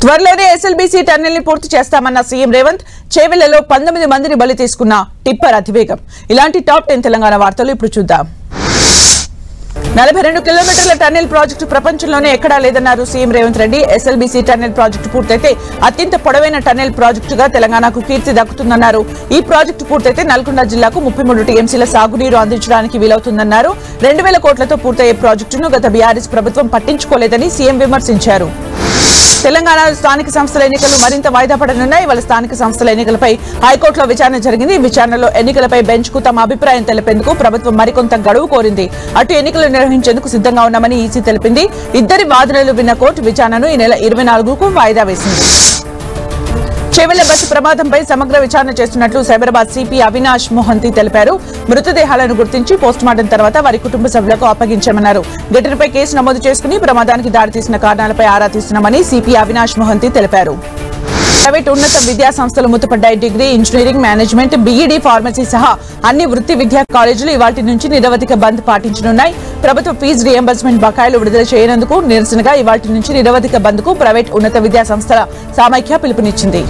త్వరలోనే SLBC tunnel ని పూర్తి చేస్తామన్న సీఎం రేవంత్. చేవెళ్లలో 19 మందిని బలి తీసుకున్న టిప్పర్ అతివేగం. ఇలాంటి టాప్ 10 తెలంగాణ వార్తలు ఇప్పుడు చూద్దాం. 42 కిలోమీటర్ల టన్నెల్ ప్రాజెక్టు ప్రపంచంలోనే ఎక్కడా లేదన్నారు CM Revanth Reddy. SLBC tunnel project పూర్తయితే అత్యంత పొడవైన టన్నెల్ ప్రాజెక్టుగా తెలంగాణకు కీర్తి దక్కుతుందన్నారు. ఈ ప్రాజెక్టు పూర్తయితే నల్గొండ జిల్లాకు 33 టీఎంసీల సాగునీరు అందించడానికి వీలవుతుందన్నారు. 2000 కోట్లతో పూర్తయ్యే ప్రాజెక్టును గత బీఆర్ఎస్ ప్రభుత్వం పట్టించుకోలేదని సీఎం విమర్శించారు. తెలంగాణలో స్థానిక సంస్థల ఎన్నికలు మరింత వాయిదా పడనున్నాయి. వాళ్ళ స్థానిక సంస్థల ఎన్నికలపై హైకోర్టులో విచారణ జరిగింది. ఈ విచారణలో ఎన్నికలపై బెంచ్ కు తమ అభిప్రాయం తెలిపేందుకు ప్రభుత్వం మరికొంత గడువు కోరింది. అటు ఎన్నికలు నిర్వహించేందుకు సిద్ధంగా ఉన్నామని ఈసీ తెలిపింది. ఇద్దరి వాదనలు విన్న కోర్టు విచారణను ఈ నెల 24కు వాయిదా వేసింది. చేవెళ్ల బస్సు ప్రమాదంపై సమగ్ర విచారణ చేస్తున్నట్లు సైబరాబాద్ సిపి అవినాష్ మోహంతి తెలిపారు. మృతదేహాలను గుర్తించి పోస్టుమార్టం తర్వాత వారి కుటుంబ సభ్యులకు అప్పగించామన్నారు. ఘటనపై కేసు నమోదు చేసుకుని ప్రమాదానికి దారితీసిన కారణాలపై ఆరా తీస్తున్నామని సిపి అవినాష్ మోహంతి తెలిపారు. ప్రైవేట్ ఉన్నత విద్యా సంస్థలు మూతపడ్డాయి. Degree, engineering, management, BEd, pharmacy సహా అన్ని వృత్తి విద్యా కాలేజీలు ఇవాల్టి నుంచి నిరవధిక బంద్ పాటించనున్నాయి. ప్రభుత్వ ఫీజు రియంబర్స్మెంట్ బకాయిలు విడుదల చేయనందుకు నిరసనగా ఇవాల్టి నుంచి నిరవధిక బంద్ కు ప్రైవేట్ ఉన్నత విద్యా సంస్థల సమైక్య పిలుపునిచ్చింది.